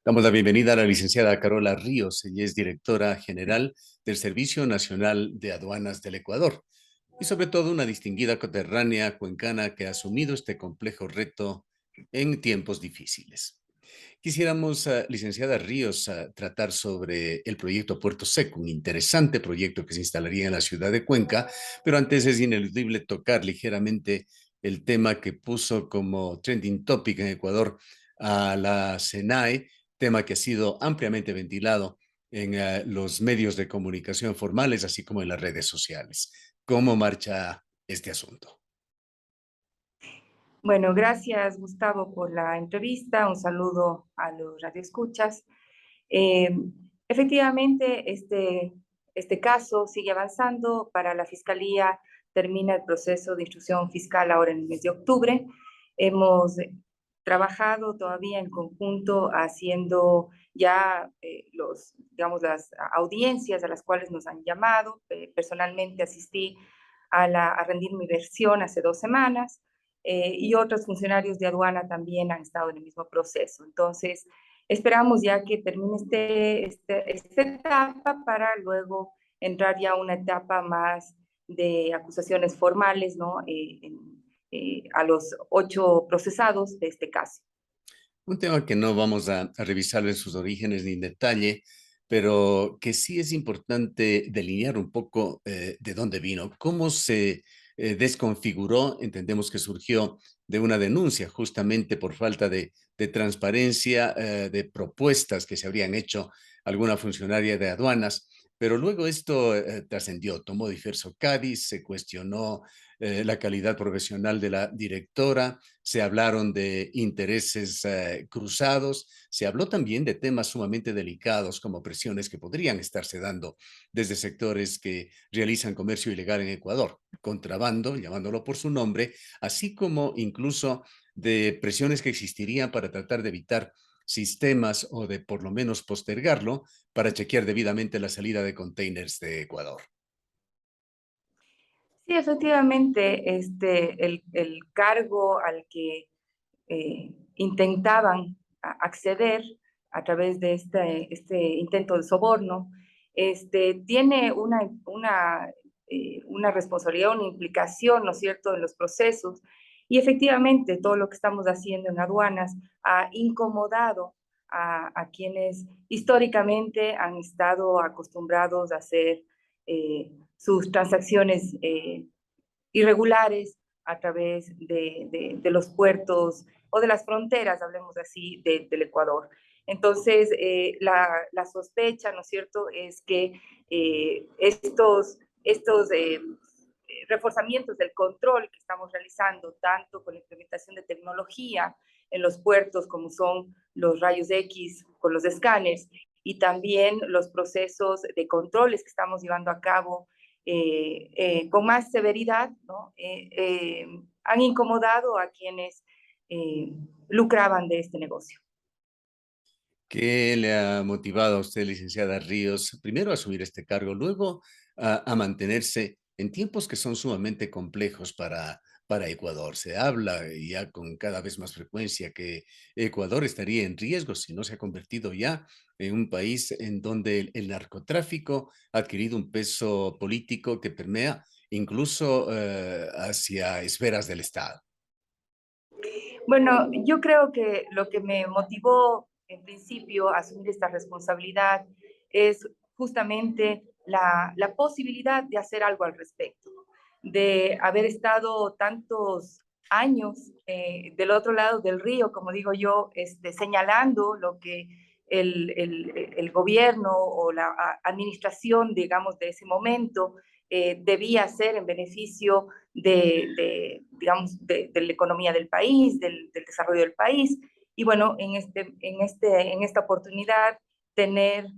Damos la bienvenida a la licenciada Carola Ríos. Ella es directora general del Servicio Nacional de Aduanas del Ecuador y sobre todo una distinguida coterránea cuencana que ha asumido este complejo reto en tiempos difíciles. Quisiéramos, licenciada Ríos, tratar sobre el proyecto Puerto Seco, un interesante proyecto que se instalaría en la ciudad de Cuenca, pero antes es ineludible tocar ligeramente el tema que puso como trending topic en Ecuador a la SENAE, tema que ha sido ampliamente ventilado en los medios de comunicación formales, así como en las redes sociales. ¿Cómo marcha este asunto? Bueno, gracias Gustavo por la entrevista. Un saludo a los radioescuchas. Eh, Efectivamente, este caso sigue avanzando. Para la Fiscalía termina el proceso de instrucción fiscal ahora en el mes de octubre. Hemos trabajado todavía en conjunto haciendo ya digamos, las audiencias a las cuales nos han llamado. Personalmente asistí a rendir mi versión hace 2 semanas. Y otros funcionarios de aduana también han estado en el mismo proceso. Entonces, esperamos ya que termine esta etapa para luego entrar ya a una etapa más de acusaciones formales, ¿no? A los 8 procesados de este caso. Un tema que no vamos a revisar en sus orígenes ni en detalle, pero que sí es importante delinear un poco de dónde vino, cómo se desconfiguró. Entendemos que surgió de una denuncia justamente por falta de transparencia, de propuestas que se habrían hecho alguna funcionaria de aduanas, pero luego esto trascendió, tomó diverso cariz, se cuestionó la calidad profesional de la directora, se hablaron de intereses cruzados, se habló también de temas sumamente delicados como presiones que podrían estarse dando desde sectores que realizan comercio ilegal en Ecuador, contrabando, llamándolo por su nombre, así como incluso de presiones que existirían para tratar de evitar sistemas o de por lo menos postergarlo para chequear debidamente la salida de containers de Ecuador. Sí, efectivamente, el cargo al que intentaban acceder a través de este intento de soborno, tiene una responsabilidad, una implicación, ¿no es cierto?, en los procesos. Y efectivamente, todo lo que estamos haciendo en aduanas ha incomodado a quienes históricamente han estado acostumbrados a hacer sus transacciones irregulares a través de los puertos o de las fronteras, hablemos así, del Ecuador. Entonces, la sospecha, ¿no es cierto?, es que estos reforzamientos del control que estamos realizando, tanto con la implementación de tecnología en los puertos, como son los rayos X con los escáneres, y también los procesos de controles que estamos llevando a cabo con más severidad, ¿no? Han incomodado a quienes eh, lucraban de este negocio. ¿Qué le ha motivado a usted, licenciada Ríos, primero a asumir este cargo, luego a mantenerse en tiempos que son sumamente complejos para Ecuador? Se habla ya con cada vez más frecuencia que Ecuador estaría en riesgo si no se ha convertido ya en un país en donde el narcotráfico ha adquirido un peso político que permea incluso hacia esferas del Estado. Bueno, yo creo que lo que me motivó en principio a asumir esta responsabilidad es justamente la posibilidad de hacer algo al respecto, de haber estado tantos años del otro lado del río, como digo yo, señalando lo que el gobierno o la administración, digamos, de ese momento debía hacer en beneficio digamos, de la economía del país, del desarrollo del país. Y bueno, en esta oportunidad, tener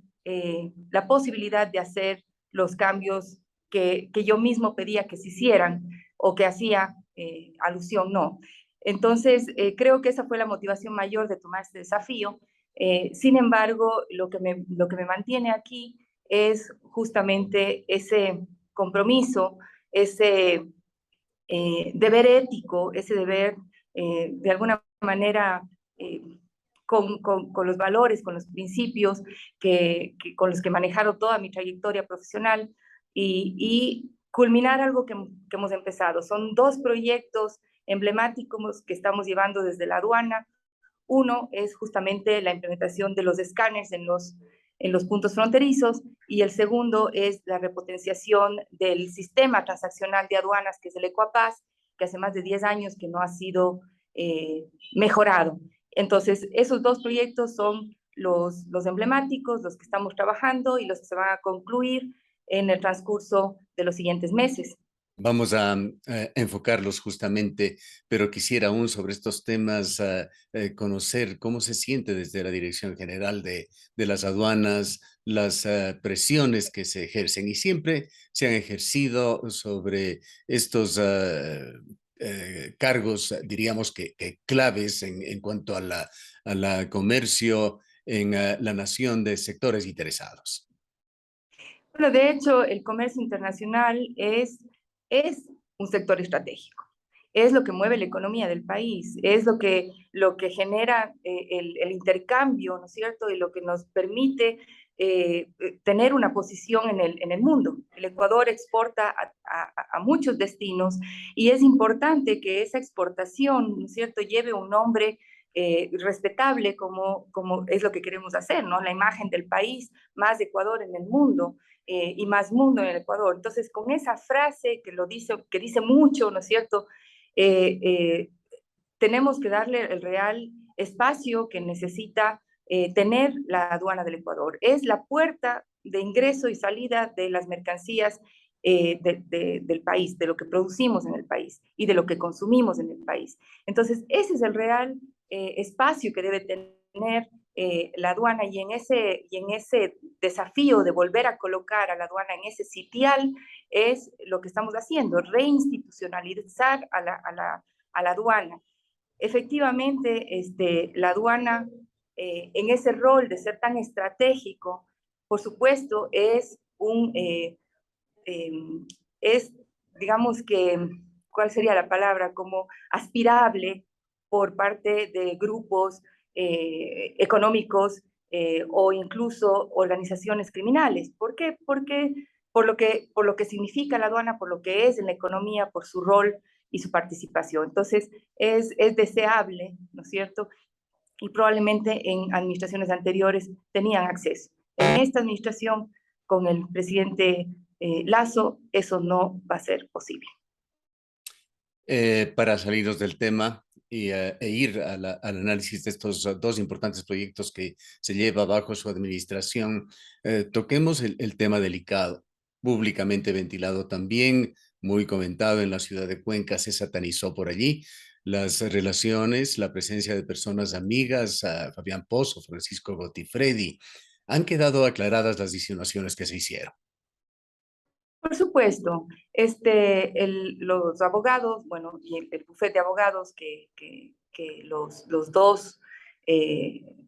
la posibilidad de hacer los cambios que yo mismo pedía que se hicieran o que hacía alusión, no. Entonces, creo que esa fue la motivación mayor de tomar este desafío. Sin embargo, lo que me mantiene aquí es justamente ese compromiso, ese deber ético, ese deber de alguna manera con los valores, con los principios con los que he manejado toda mi trayectoria profesional y culminar algo que hemos empezado. Son dos proyectos emblemáticos que estamos llevando desde la aduana. Uno es justamente la implementación de los escáneres en los puntos fronterizos y el segundo es la repotenciación del sistema transaccional de aduanas, que es el Ecuapaz, que hace más de 10 años que no ha sido mejorado. Entonces, esos dos proyectos son los emblemáticos, los que estamos trabajando y los que se van a concluir en el transcurso de los siguientes meses. Vamos a enfocarlos justamente, pero quisiera aún sobre estos temas conocer cómo se siente desde la Dirección General de las Aduanas, las presiones que se ejercen y siempre se han ejercido sobre estos cargos, diríamos que claves en cuanto a la comercio en la nación de sectores interesados. Bueno, de hecho, el comercio internacional es un sector estratégico. Es lo que mueve la economía del país, es lo que genera el intercambio, ¿no es cierto? Y lo que nos permite tener una posición en el mundo. El Ecuador exporta a muchos destinos y es importante que esa exportación, ¿no es cierto?, lleve un nombre respetable como es lo que queremos hacer, ¿no? La imagen del país, más Ecuador en el mundo. Y más mundo en el Ecuador. Entonces, con esa frase que dice mucho, ¿no es cierto? Eh, eh, Tenemos que darle el real espacio que necesita tener la aduana del Ecuador. Es la puerta de ingreso y salida de las mercancías del país, de lo que producimos en el país y de lo que consumimos en el país. Entonces, ese es el real espacio que debe tener la aduana y en ese desafío de volver a colocar a la aduana en ese sitial es lo que estamos haciendo, reinstitucionalizar a la aduana. Efectivamente, la aduana en ese rol de ser tan estratégico, por supuesto, eh, es, digamos que, ¿cuál sería la palabra? Como aspirable por parte de grupos económicos o incluso organizaciones criminales. ¿Por qué? Porque por lo que significa la aduana, por lo que es en la economía, por su rol y su participación. Entonces, es deseable, ¿no es cierto? Y probablemente en administraciones anteriores tenían acceso. En esta administración, con el presidente Lazo, eso no va a ser posible. Para salirnos del tema e ir al análisis de estos dos importantes proyectos que se lleva bajo su administración, toquemos el tema delicado, públicamente ventilado también, muy comentado en la ciudad de Cuenca, se satanizó por allí las relaciones, la presencia de personas amigas, Fabián Pozo, Francisco Gottifredi. Han quedado aclaradas las insinuaciones que se hicieron. Por supuesto, los abogados, bueno, y el bufete de abogados que los dos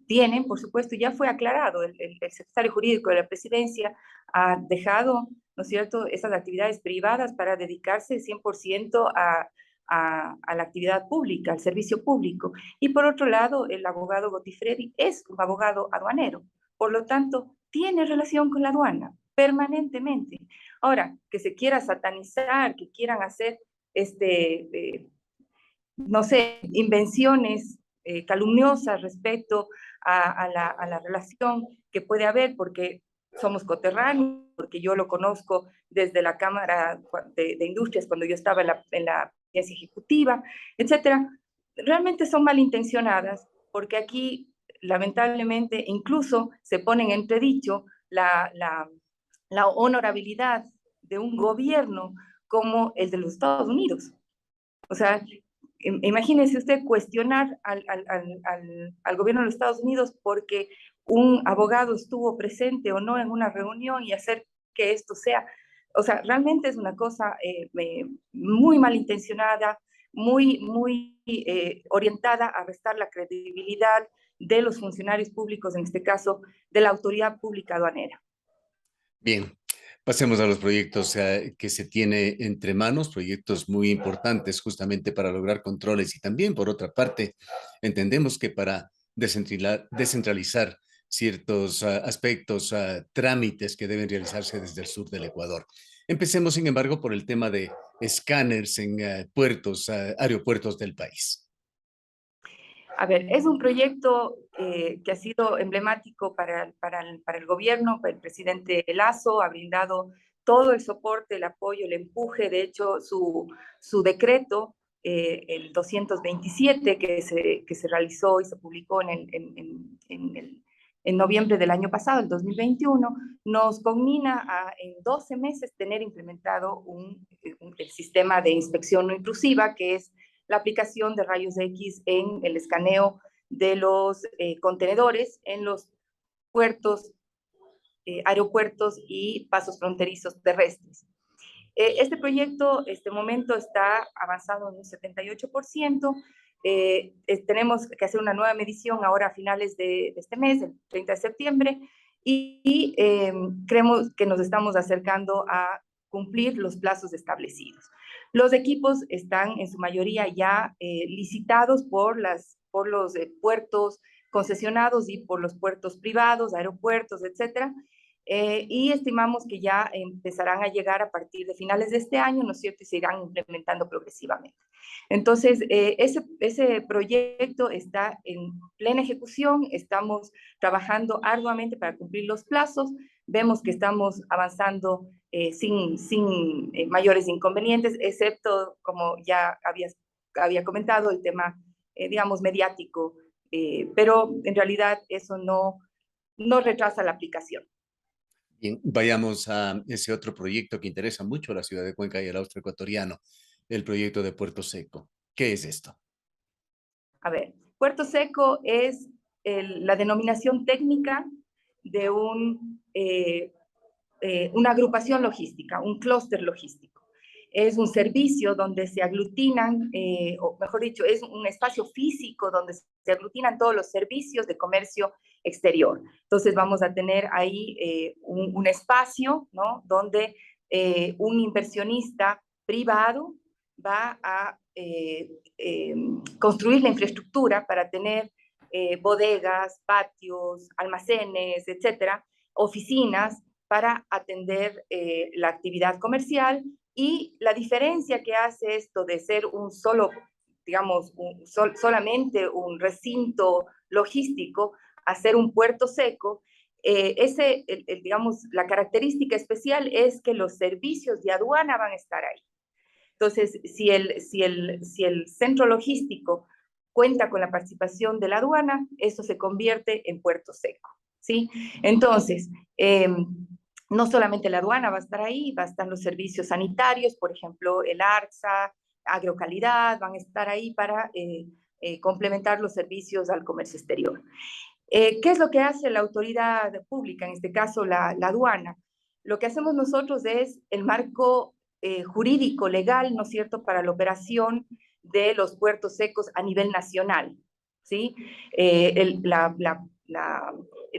tienen, por supuesto, ya fue aclarado. El secretario jurídico de la presidencia ha dejado, ¿no es cierto?, esas actividades privadas para dedicarse 100% a la actividad pública, al servicio público. Y por otro lado, el abogado Gottifredi es un abogado aduanero, por lo tanto, tiene relación con la aduana permanentemente. Ahora, que se quiera satanizar, que quieran hacer, no sé, invenciones calumniosas respecto a la relación que puede haber, porque somos coterráneos, porque yo lo conozco desde la Cámara de Industrias cuando yo estaba en la presidencia ejecutiva, etcétera, realmente son malintencionadas, porque aquí, lamentablemente, incluso se pone en entredicho la honorabilidad de un gobierno como el de los Estados Unidos. O sea, imagínese usted cuestionar al gobierno de los Estados Unidos porque un abogado estuvo presente o no en una reunión y hacer que esto sea, o sea, realmente es una cosa muy malintencionada, muy orientada a restar la credibilidad de los funcionarios públicos, en este caso, de la autoridad pública aduanera. Bien, pasemos a los proyectos que se tiene entre manos, proyectos muy importantes justamente para lograr controles y también, por otra parte, entendemos que para descentralizar ciertos aspectos, trámites que deben realizarse desde el sur del Ecuador. Empecemos, sin embargo, por el tema de escáneres en puertos, aeropuertos del país. A ver, es un proyecto que ha sido emblemático para el gobierno. El presidente Lasso ha brindado todo el soporte, el apoyo, el empuje. De hecho, su decreto, el 227, que se realizó y se publicó en noviembre del año pasado, el 2021, nos conmina a en 12 meses tener implementado el sistema de inspección no intrusiva, que es la aplicación de rayos X en el escaneo de los contenedores en los puertos, aeropuertos y pasos fronterizos terrestres. Este proyecto, este momento, está avanzado en un 78%. Tenemos que hacer una nueva medición ahora a finales de este mes, el 30 de septiembre, y creemos que nos estamos acercando a cumplir los plazos establecidos. Los equipos están en su mayoría ya licitados por los puertos concesionados y por los puertos privados, aeropuertos, etcétera. Y estimamos que ya empezarán a llegar a partir de finales de este año, ¿no es cierto? Y se irán implementando progresivamente. Entonces, ese proyecto está en plena ejecución, estamos trabajando arduamente para cumplir los plazos, vemos que estamos avanzando sin mayores inconvenientes, excepto, como ya había comentado, el tema, digamos, mediático, pero en realidad eso no retrasa la aplicación. Bien, vayamos a ese otro proyecto que interesa mucho a la ciudad de Cuenca y al austro ecuatoriano, el proyecto de Puerto Seco. ¿Qué es esto? A ver, Puerto Seco es la denominación técnica de una agrupación logística, un clúster logístico. Es un servicio donde se aglutinan, o mejor dicho, es un espacio físico donde se aglutinan todos los servicios de comercio exterior. Entonces vamos a tener ahí un espacio, ¿no?, donde un inversionista privado va a construir la infraestructura para tener bodegas, patios, almacenes, etcétera, oficinas para atender la actividad comercial. Y la diferencia que hace esto de ser un solo, digamos, solamente un recinto logístico a ser un puerto seco, digamos, la característica especial es que los servicios de aduana van a estar ahí. Entonces, si el centro logístico cuenta con la participación de la aduana, eso se convierte en puerto seco, ¿sí? Entonces, no solamente la aduana va a estar ahí, va a estar los servicios sanitarios, por ejemplo, el ARSA, Agrocalidad, van a estar ahí para complementar los servicios al comercio exterior. ¿Qué es lo que hace la autoridad pública, en este caso la aduana? Lo que hacemos nosotros es el marco jurídico, legal, ¿no es cierto?, para la operación de los puertos secos a nivel nacional, ¿sí?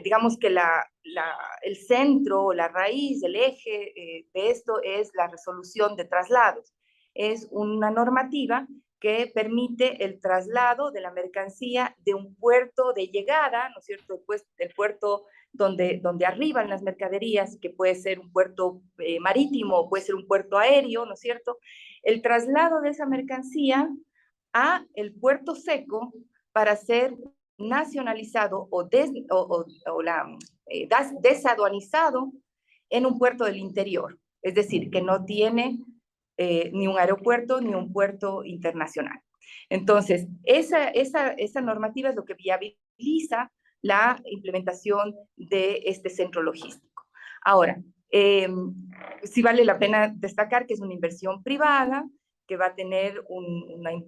Digamos que el centro, la raíz, el eje de esto es la resolución de traslados. Es una normativa que permite el traslado de la mercancía de un puerto de llegada, ¿no es cierto?, después del puerto donde arriban las mercaderías, que puede ser un puerto marítimo, puede ser un puerto aéreo, ¿no es cierto? El traslado de esa mercancía a el puerto seco para ser nacionalizado o desaduanizado en un puerto del interior, es decir, que no tiene ni un aeropuerto ni un puerto internacional. Entonces, esa normativa es lo que viabiliza la implementación de este centro logístico. Ahora, sí vale la pena destacar que es una inversión privada, que va a tener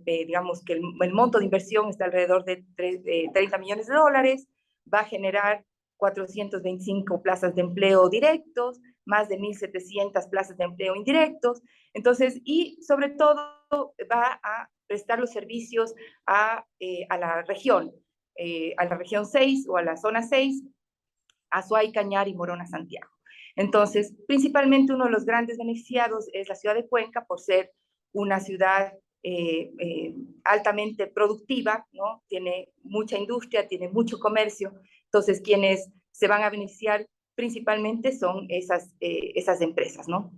digamos que el monto de inversión está alrededor de 30 millones de dólares, va a generar 425 plazas de empleo directos, más de 1.700 plazas de empleo indirectos. Entonces, y sobre todo va a prestar los servicios a la región 6 o a la zona 6, Azuay, Cañar y Morona, Santiago. Entonces, principalmente uno de los grandes beneficiados es la ciudad de Cuenca, por ser una ciudad altamente productiva, ¿no? Tiene mucha industria, tiene mucho comercio, entonces quienes se van a beneficiar principalmente son esas empresas, ¿no?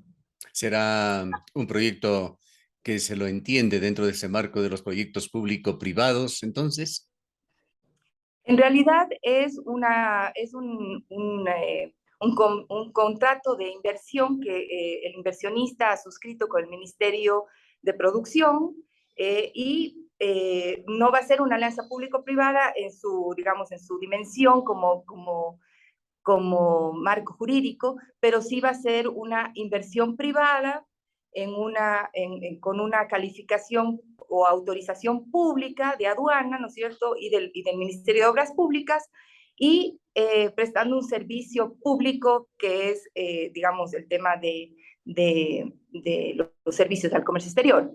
¿Será un proyecto que se lo entiende dentro de ese marco de los proyectos público-privados, entonces? En realidad es un contrato de inversión que el inversionista ha suscrito con el Ministerio de Producción y no va a ser una alianza público-privada en su, digamos, en su dimensión como marco jurídico, pero sí va a ser una inversión privada con una calificación o autorización pública de aduana, ¿no es cierto?, y del Ministerio de Obras Públicas, y prestando un servicio público que es, digamos, el tema de los servicios al comercio exterior.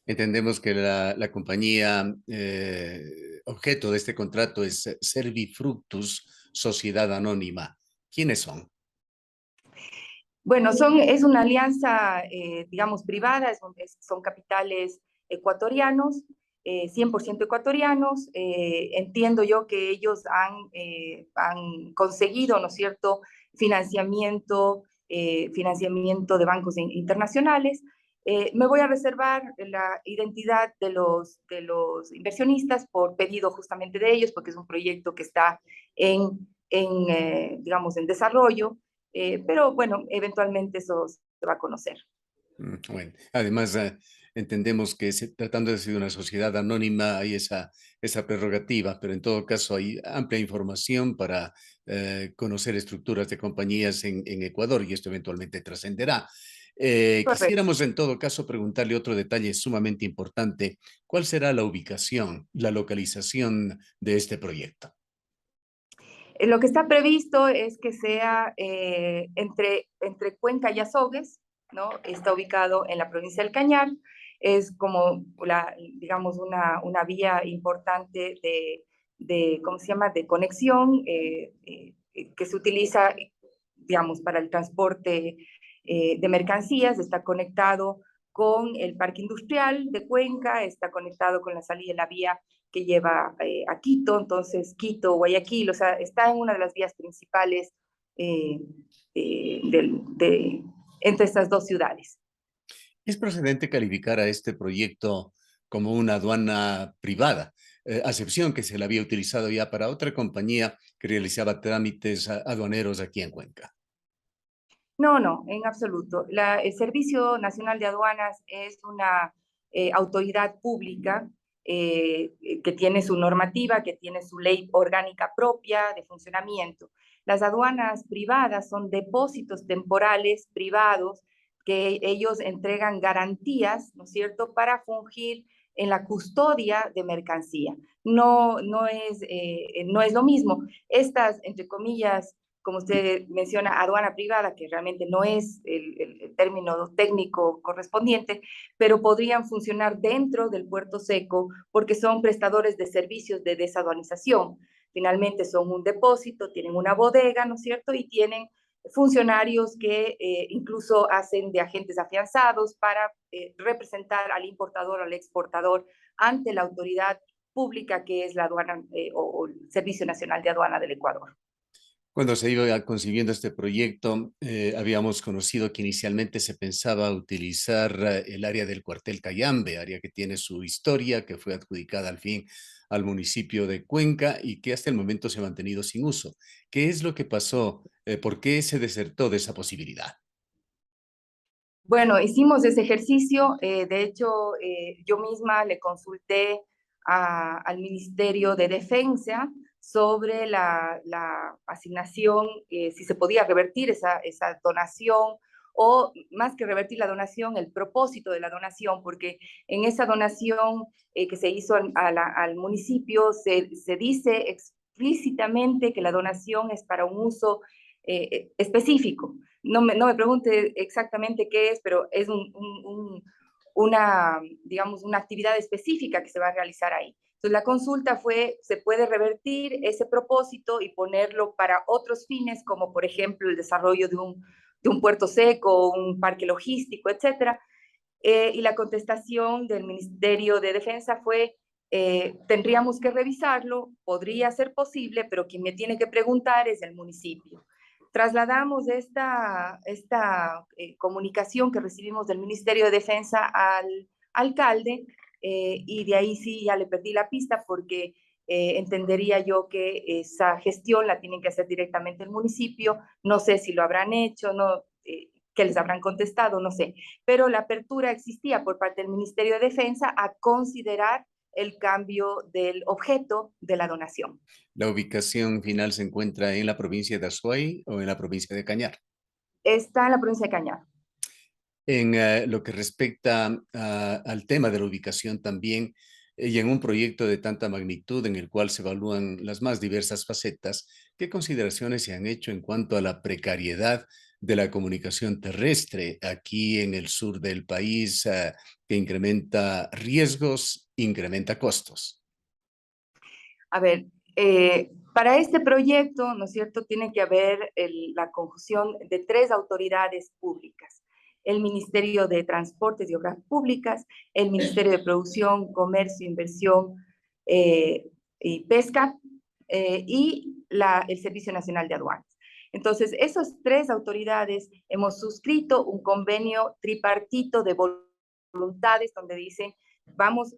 Entendemos que la compañía objeto de este contrato es Servifructus, Sociedad Anónima. ¿Quiénes son? Bueno, es una alianza, digamos, privada, son capitales ecuatorianos, 100% ecuatorianos. Entiendo yo que ellos han conseguido, ¿no es cierto?, financiamiento de bancos internacionales. Me voy a reservar la identidad de los inversionistas por pedido justamente de ellos, porque es un proyecto que está digamos, en desarrollo. Pero bueno, eventualmente eso se va a conocer. Bueno, además entendemos que tratando de ser una sociedad anónima hay esa prerrogativa, pero en todo caso hay amplia información para conocer estructuras de compañías en Ecuador y esto eventualmente trascenderá. Correcto. Quisiéramos en todo caso preguntarle otro detalle sumamente importante. ¿Cuál será la ubicación, la localización de este proyecto? Lo que está previsto es que sea entre Cuenca y Azogues, ¿no? Está ubicado en la provincia del Cañar, es como, digamos, una vía importante ¿cómo se llama?, de conexión que se utiliza, digamos, para el transporte de mercancías, está conectado con el parque industrial de Cuenca, está conectado con la salida de la vía que lleva a Quito, entonces Quito, Guayaquil, o sea, está en una de las vías principales eh, entre estas dos ciudades. ¿Es procedente calificar a este proyecto como una aduana privada, acepción que se la había utilizado ya para otra compañía que realizaba trámites aduaneros aquí en Cuenca? No, no, en absoluto. El Servicio Nacional de Aduanas es una autoridad pública que tiene su normativa, que tiene su ley orgánica propia de funcionamiento. Las aduanas privadas son depósitos temporales privados que ellos entregan garantías, ¿no es cierto?, para fungir en la custodia de mercancía. No es lo mismo. Estas, entre comillas, como usted menciona, aduana privada, que realmente no es el término técnico correspondiente, pero podrían funcionar dentro del puerto seco porque son prestadores de servicios de desaduanización. Finalmente son un depósito, tienen una bodega, ¿no es cierto? Y tienen funcionarios que incluso hacen de agentes afianzados para representar al importador o al exportador ante la autoridad pública que es la aduana o el Servicio Nacional de Aduana del Ecuador. Cuando se iba concibiendo este proyecto, habíamos conocido que inicialmente se pensaba utilizar el área del cuartel Cayambe, área que tiene su historia, que fue adjudicada al fin al municipio de Cuenca y que hasta el momento se ha mantenido sin uso. ¿Qué es lo que pasó? ¿Por qué se desertó de esa posibilidad? Bueno, hicimos ese ejercicio. De hecho, yo misma le consulté al Ministerio de Defensa sobre la asignación, si se podía revertir esa donación o más que revertir la donación, el propósito de la donación, porque en esa donación que se hizo al municipio se dice explícitamente que la donación es para un uso específico. No me pregunte exactamente qué es, pero es digamos, una actividad específica que se va a realizar ahí. Entonces, la consulta fue, ¿se puede revertir ese propósito y ponerlo para otros fines, como por ejemplo el desarrollo de un puerto seco, un parque logístico, etcétera? Y la contestación del Ministerio de Defensa fue, tendríamos que revisarlo, podría ser posible, pero quien me tiene que preguntar es el municipio. Trasladamos esta comunicación que recibimos del Ministerio de Defensa al alcalde, y de ahí sí ya le perdí la pista porque entendería yo que esa gestión la tienen que hacer directamente el municipio. No sé si lo habrán hecho, no, que les habrán contestado, no sé. Pero la apertura existía por parte del Ministerio de Defensa a considerar el cambio del objeto de la donación. ¿La ubicación final se encuentra en la provincia de Azuay o en la provincia de Cañar? Está en la provincia de Cañar. En lo que respecta al tema de la ubicación también, y en un proyecto de tanta magnitud en el cual se evalúan las más diversas facetas, ¿qué consideraciones se han hecho en cuanto a la precariedad de la comunicación terrestre aquí en el sur del país, que incrementa riesgos, incrementa costos? A ver, para este proyecto, ¿no es cierto?, tiene que haber la conjunción de tres autoridades públicas: el Ministerio de Transportes y Obras Públicas, el Ministerio de Producción, Comercio, Inversión y Pesca, y el Servicio Nacional de Aduanas. Entonces, esas tres autoridades hemos suscrito un convenio tripartito de voluntades donde dicen, vamos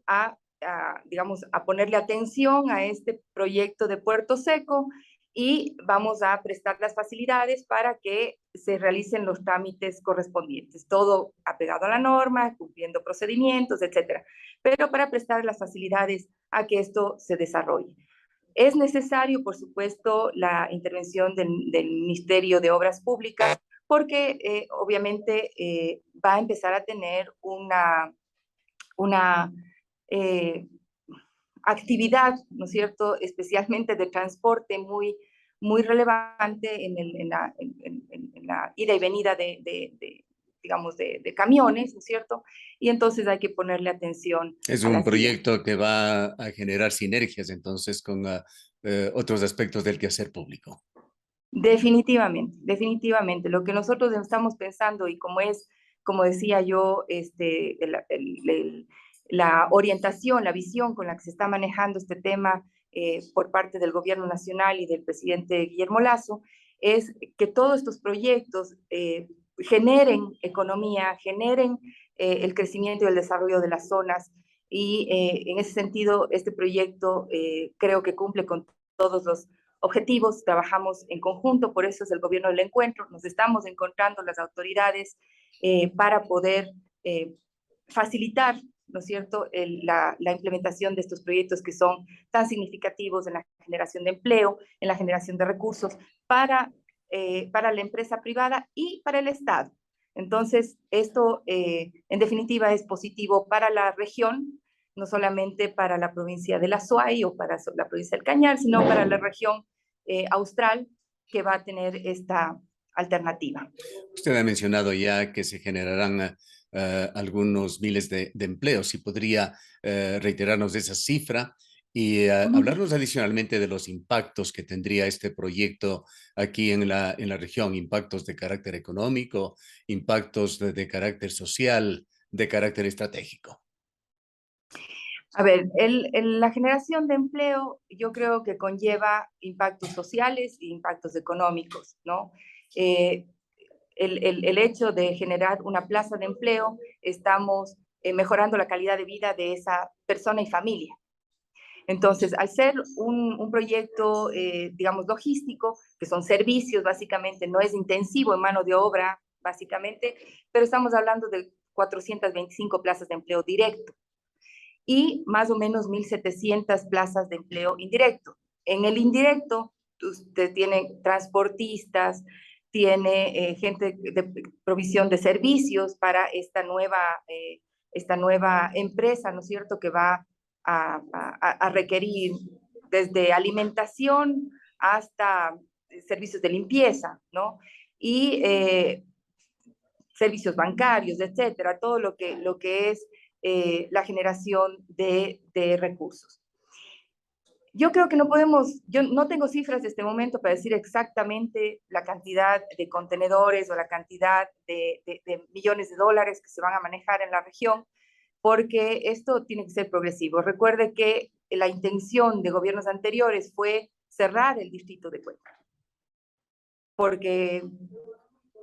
digamos, a ponerle atención a este proyecto de Puerto Seco y vamos a prestar las facilidades para que se realicen los trámites correspondientes, todo apegado a la norma, cumpliendo procedimientos, etcétera, pero para prestar las facilidades a que esto se desarrolle. Es necesario, por supuesto, la intervención del Ministerio de Obras Públicas, porque obviamente va a empezar a tener una eh, actividad, ¿no es cierto?, especialmente de transporte muy relevante en la ida y venida digamos, de camiones, ¿no es cierto? Y entonces hay que ponerle atención Es a un las vías. proyecto que va a generar sinergias entonces con otros aspectos del quehacer público. Definitivamente, definitivamente. Lo que nosotros estamos pensando y como decía yo, la orientación, la visión con la que se está manejando este tema por parte del gobierno nacional y del presidente Guillermo Lasso, es que todos estos proyectos generen economía, generen el crecimiento y el desarrollo de las zonas. Y en ese sentido, este proyecto creo que cumple con todos los objetivos, trabajamos en conjunto, por eso es el gobierno del encuentro, nos estamos encontrando las autoridades para poder facilitar, ¿no es cierto?, la implementación de estos proyectos que son tan significativos en la generación de empleo, en la generación de recursos para la empresa privada y para el Estado. Entonces, esto en definitiva es positivo para la región, no solamente para la provincia de La Suay o para la provincia del Cañar, sino para la región austral que va a tener esta alternativa. Usted ha mencionado ya que se generarán algunos miles de empleos. Si podría reiterarnos de esa cifra y hablarnos adicionalmente de los impactos que tendría este proyecto aquí en la región, impactos de carácter económico, impactos de carácter social, de carácter estratégico. A ver, la generación de empleo yo creo que conlleva impactos sociales e impactos económicos, ¿no? Eh, el hecho de generar una plaza de empleo, estamos mejorando la calidad de vida de esa persona y familia. Entonces, al ser un proyecto, digamos, logístico, que son servicios, básicamente, no es intensivo en mano de obra, básicamente, pero estamos hablando de 425 plazas de empleo directo y más o menos 1.700 plazas de empleo indirecto. En el indirecto, usted tiene transportistas, tiene gente de provisión de servicios para esta nueva empresa, ¿no es cierto?, que va a requerir desde alimentación hasta servicios de limpieza, ¿no? Y servicios bancarios, etcétera, todo lo que es la generación de recursos. Yo creo que no podemos, yo no tengo cifras de este momento para decir exactamente la cantidad de contenedores o la cantidad de millones de dólares que se van a manejar en la región, porque esto tiene que ser progresivo. Recuerde que la intención de gobiernos anteriores fue cerrar el distrito de Cuenca, porque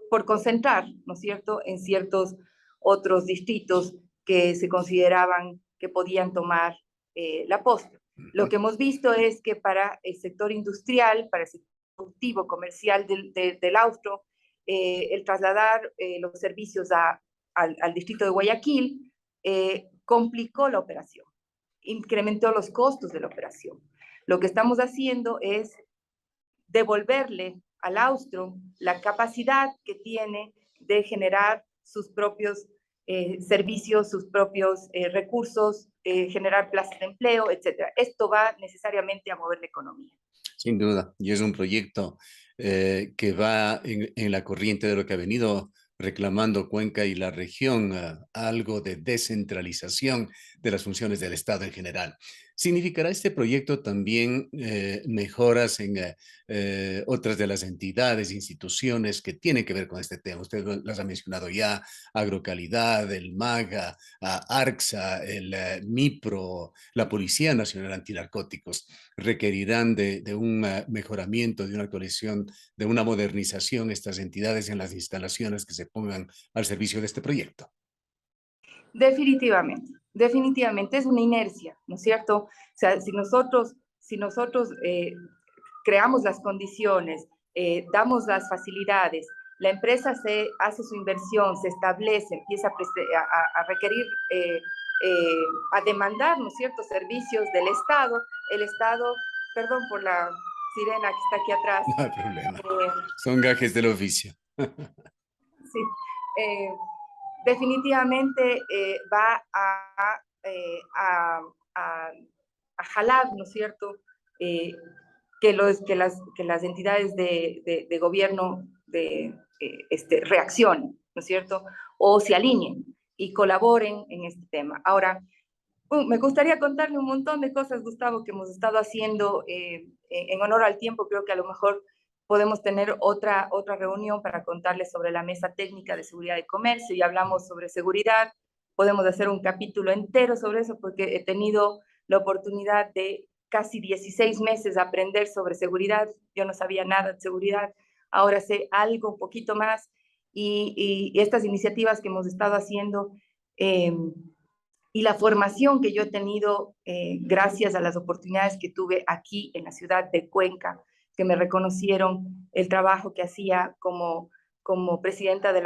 por concentrar, ¿no es cierto?, en ciertos otros distritos que se consideraban que podían tomar la posta. Lo Ujú. que hemos visto es que para el sector industrial, para el sector productivo, comercial del Austro, el trasladar los servicios al distrito de Guayaquil complicó la operación, incrementó los costos de la operación. Lo que estamos haciendo es devolverle al austro la capacidad que tiene de generar sus propios servicios, sus propios recursos, generar plazas de empleo, etcétera. Esto va necesariamente a mover la economía. Sin duda, y es un proyecto que va en la corriente de lo que ha venido reclamando Cuenca y la región, algo de descentralización de las funciones del Estado en general. ¿Significará este proyecto también mejoras en otras de las entidades, instituciones que tienen que ver con este tema? Usted las ha mencionado ya, Agrocalidad, el MAGA, ARCSA, el MIPRO, la Policía Nacional Antinarcóticos. Requerirán de un mejoramiento, de una actualización, de una modernización estas entidades en las instalaciones que se pongan al servicio de este proyecto. Definitivamente, definitivamente es una inercia, ¿no es cierto? O sea, si nosotros creamos las condiciones, damos las facilidades, la empresa hace su inversión, se establece, empieza a requerir, a demandar, ¿no es cierto?, servicios del Estado. El Estado, perdón por la sirena que está aquí atrás. No hay problema. eh, Son gajes del oficio. sí, eh, definitivamente va a, a jalar, ¿no es cierto?, eh, que las entidades de gobierno reaccionen, ¿no es cierto?, o se alineen y colaboren en este tema. Ahora, me gustaría contarle un montón de cosas, Gustavo, que hemos estado haciendo en honor al tiempo. Creo que a lo mejor podemos tener otra reunión para contarles sobre la mesa técnica de seguridad de comercio y hablamos sobre seguridad. Podemos hacer un capítulo entero sobre eso porque he tenido la oportunidad de casi 16 meses aprender sobre seguridad. Yo no sabía nada de seguridad, ahora sé algo, un poquito más, y estas iniciativas que hemos estado haciendo y la formación que yo he tenido gracias a las oportunidades que tuve aquí en la ciudad de Cuenca, que me reconocieron el trabajo que hacía como presidenta del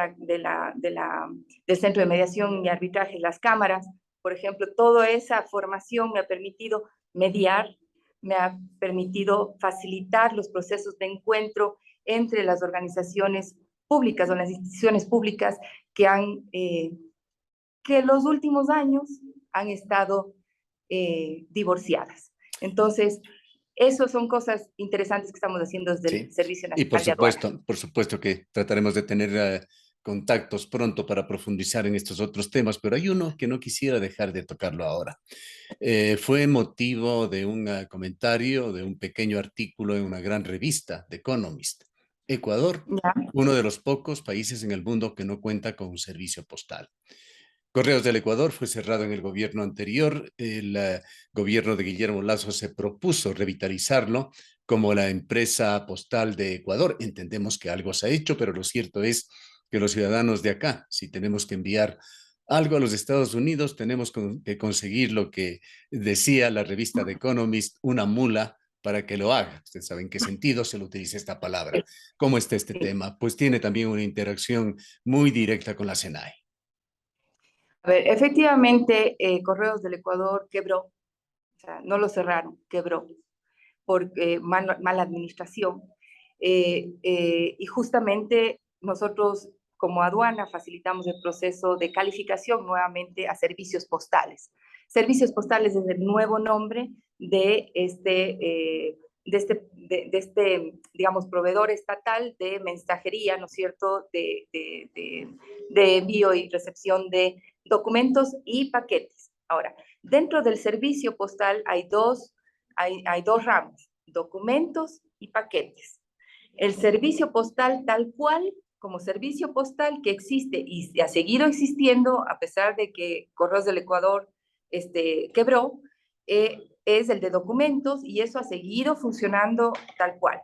Centro de Mediación y Arbitraje, las cámaras. Por ejemplo, toda esa formación me ha permitido mediar, me ha permitido facilitar los procesos de encuentro entre las organizaciones públicas o las instituciones públicas que los últimos años han estado divorciadas. Entonces, eso son cosas interesantes que estamos haciendo desde el Sí, Servicio y Nacional de Aduanas. por supuesto que trataremos de tener contactos pronto para profundizar en estos otros temas, pero hay uno que no quisiera dejar de tocarlo ahora. Fue motivo de un comentario, de un pequeño artículo en una gran revista, The Economist. Ecuador, ¿Ya? uno de los pocos países en el mundo que no cuenta con un servicio postal. Correos del Ecuador fue cerrado en el gobierno anterior. El gobierno de Guillermo Lasso se propuso revitalizarlo como la empresa postal de Ecuador. Entendemos que algo se ha hecho, pero lo cierto es que los ciudadanos de acá, si tenemos que enviar algo a los Estados Unidos, tenemos que conseguir lo que decía la revista The Economist, una mula para que lo haga. Ustedes saben en qué sentido se le utiliza esta palabra. Sí, ¿Cómo está este sí. tema? Pues tiene también una interacción muy directa con la SENAI. A ver, efectivamente, Correos del Ecuador quebró, o sea, no lo cerraron, quebró por mala administración. Y justamente nosotros como aduana facilitamos el proceso de calificación nuevamente a servicios postales. Servicios postales es el nuevo nombre digamos, proveedor estatal de mensajería, ¿no es cierto?, de envío y recepción de documentos y paquetes. Ahora, dentro del servicio postal hay dos hay dos ramos, documentos y paquetes. El servicio postal tal cual, como servicio postal que existe y ha seguido existiendo a pesar de que Correos del Ecuador quebró, es el de documentos y eso ha seguido funcionando tal cual.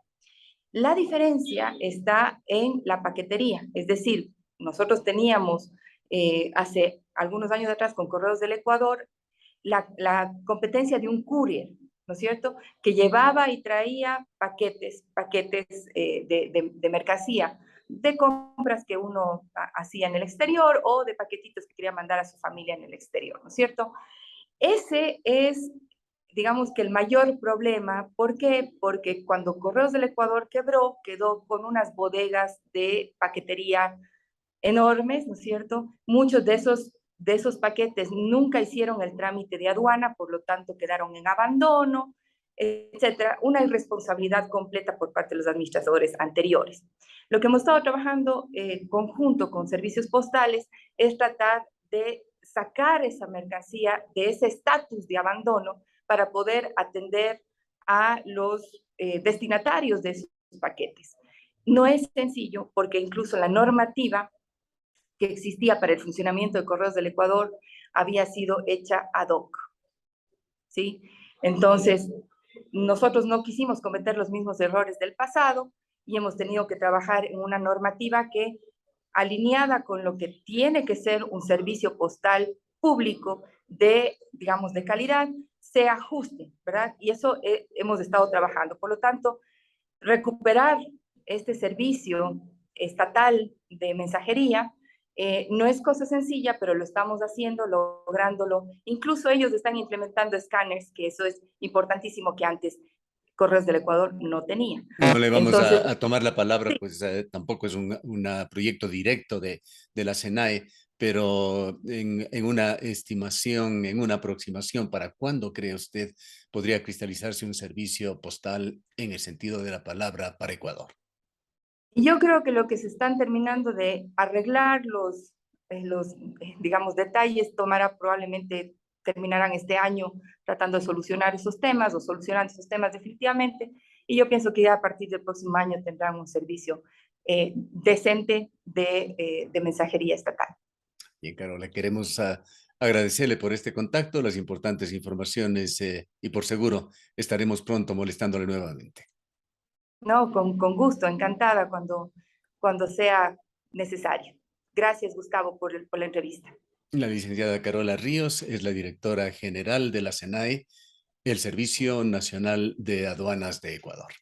La diferencia está en la paquetería, es decir, nosotros teníamos hace algunos años atrás con Correos del Ecuador la competencia de un courier, ¿no es cierto? Que llevaba y traía paquetes de mercancía, de compras que uno hacía en el exterior o de paquetitos que quería mandar a su familia en el exterior, ¿no es cierto? Ese es, digamos que el mayor problema. ¿Por qué? Porque cuando Correos del Ecuador quebró, quedó con unas bodegas de paquetería enormes, ¿no es cierto? Muchos de esos paquetes nunca hicieron el trámite de aduana, por lo tanto quedaron en abandono, etcétera. Una irresponsabilidad completa por parte de los administradores anteriores. Lo que hemos estado trabajando conjunto con servicios postales es tratar de sacar esa mercancía de ese estatus de abandono para poder atender a los destinatarios de esos paquetes. No es sencillo porque incluso la normativa que existía para el funcionamiento de Correos del Ecuador había sido hecha ad hoc, ¿sí? Entonces, nosotros no quisimos cometer los mismos errores del pasado y hemos tenido que trabajar en una normativa que, alineada con lo que tiene que ser un servicio postal público digamos, de calidad, se ajuste, ¿verdad? Y eso hemos estado trabajando. Por lo tanto, recuperar este servicio estatal de mensajería no es cosa sencilla, pero lo estamos haciendo, lográndolo. Incluso ellos están implementando escáneres, que eso es importantísimo, que antes Correos del Ecuador no tenía. No le vamos Entonces, a tomar la palabra, sí, pues tampoco es un proyecto directo de la SENAE, pero en una estimación, en una aproximación, ¿para cuándo cree usted podría cristalizarse un servicio postal en el sentido de la palabra para Ecuador? yo creo que lo que se están terminando de arreglar digamos, detalles tomará probablemente, terminarán este año tratando de solucionar esos temas o solucionando esos temas definitivamente. Y yo pienso que ya a partir del próximo año tendrán un servicio decente de mensajería estatal. Bien, Carola, queremos agradecerle por este contacto, las importantes informaciones y por seguro estaremos pronto molestándole nuevamente. No, con gusto, encantada cuando sea necesario. Gracias, Gustavo, por la entrevista. La licenciada Carola Ríos es la directora general de la SENAE, el Servicio Nacional de Aduanas de Ecuador.